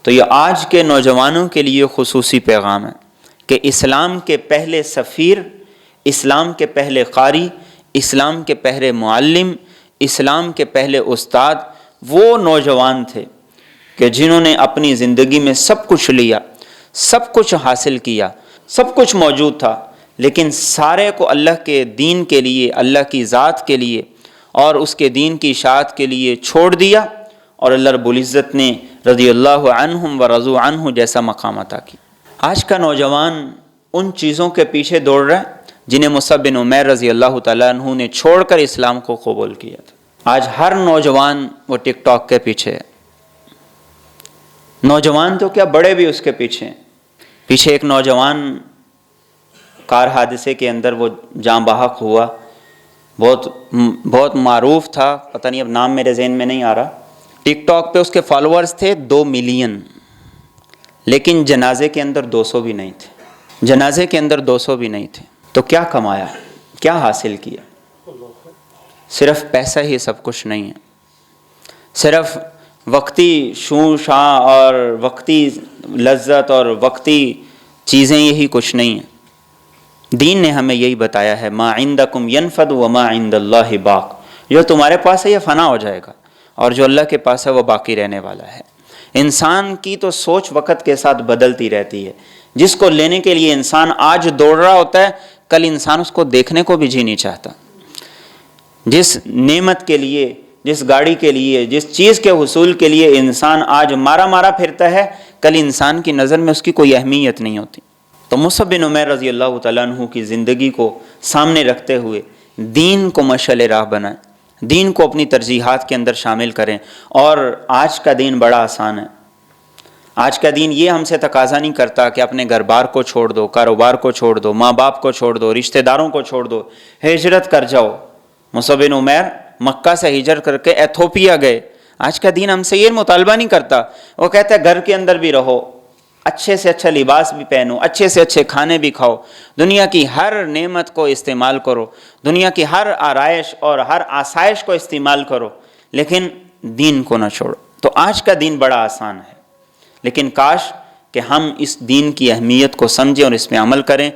تو یہ آج کے نوجوانوں کے لیے خصوصی پیغام ہے کہ اسلام کے پہلے سفیر، اسلام کے پہلے قاری، اسلام کے پہلے معلم، اسلام کے پہلے استاد وہ نوجوان تھے کہ جنہوں نے اپنی زندگی میں سب کچھ لیا، سب کچھ حاصل کیا، سب کچھ موجود تھا، لیکن سارے کو اللہ کے دین کے لیے، اللہ کی ذات کے لیے اور اس کے دین کی اشاعت کے لیے چھوڑ دیا، اور اللہ رب العزت نے رضی اللہ عنہم و رضوا عنہ جیسا مقام عطا کی۔ آج کا نوجوان ان چیزوں کے پیچھے دوڑ رہا ہے جنہیں مصعب بن عمیر رضی اللہ تعالیٰ عنہ نے چھوڑ کر اسلام کو قبول کیا تھا۔ آج ہر نوجوان وہ ٹک ٹاک کے پیچھے ہے، نوجوان تو کیا بڑے بھی اس کے پیچھے ہیں۔ پیچھے ایک نوجوان کار حادثے کے اندر وہ جاں بحق ہوا، بہت معروف تھا، پتہ نہیں اب نام میرے ذہن میں نہیں آ رہا۔ ٹک ٹاک پہ اس کے فالوورز تھے 2 ملین، لیکن جنازے کے اندر 200 بھی نہیں تھے، جنازے کے اندر 200 بھی نہیں تھے۔ تو کیا کمایا، کیا حاصل کیا؟ صرف پیسہ ہی سب کچھ نہیں ہے، صرف وقتی شوں شاں اور وقتی لذت اور وقتی چیزیں یہی کچھ نہیں ہیں۔ دین نے ہمیں یہی بتایا ہے، ما عندکم ینفد وما عند اللہ باق، جو تمہارے پاس ہے یہ فنا ہو جائے گا، اور جو اللہ کے پاس ہے وہ باقی رہنے والا ہے۔ انسان کی تو سوچ وقت کے ساتھ بدلتی رہتی ہے، جس کو لینے کے لیے انسان آج دوڑ رہا ہوتا ہے، کل انسان اس کو دیکھنے کو بھی جی نہیں چاہتا۔ جس نعمت کے لیے، جس گاڑی کے لیے، جس چیز کے حصول کے لیے انسان آج مارا پھرتا ہے، کل انسان کی نظر میں اس کی کوئی اہمیت نہیں ہوتی۔ تو مصعب بن عمیر رضی اللہ تعالیٰ عنہ کی زندگی کو سامنے رکھتے ہوئے دین کو مشعل راہ بنائیں، دین کو اپنی ترجیحات کے اندر شامل کریں۔ اور آج کا دین بڑا آسان ہے، آج کا دین یہ ہم سے تقاضا نہیں کرتا کہ اپنے گھر بار کو چھوڑ دو، کاروبار کو چھوڑ دو، ماں باپ کو چھوڑ دو، رشتہ داروں کو چھوڑ دو، ہجرت کر جاؤ۔ مصعب بن عمیر مکہ سے ہجرت کر کے ایتھوپیا گئے۔ آج کا دین ہم سے یہ مطالبہ نہیں کرتا، وہ کہتا ہے گھر کے اندر بھی رہو، اچھے سے اچھا لباس بھی پہنو، اچھے سے اچھے کھانے بھی کھاؤ، دنیا کی ہر نعمت کو استعمال کرو، دنیا کی ہر آرائش اور ہر آسائش کو استعمال کرو، لیکن دین کو نہ چھوڑو۔ تو آج کا دین بڑا آسان ہے، لیکن کاش کہ ہم اس دین کی اہمیت کو سمجھیں اور اس میں عمل کریں۔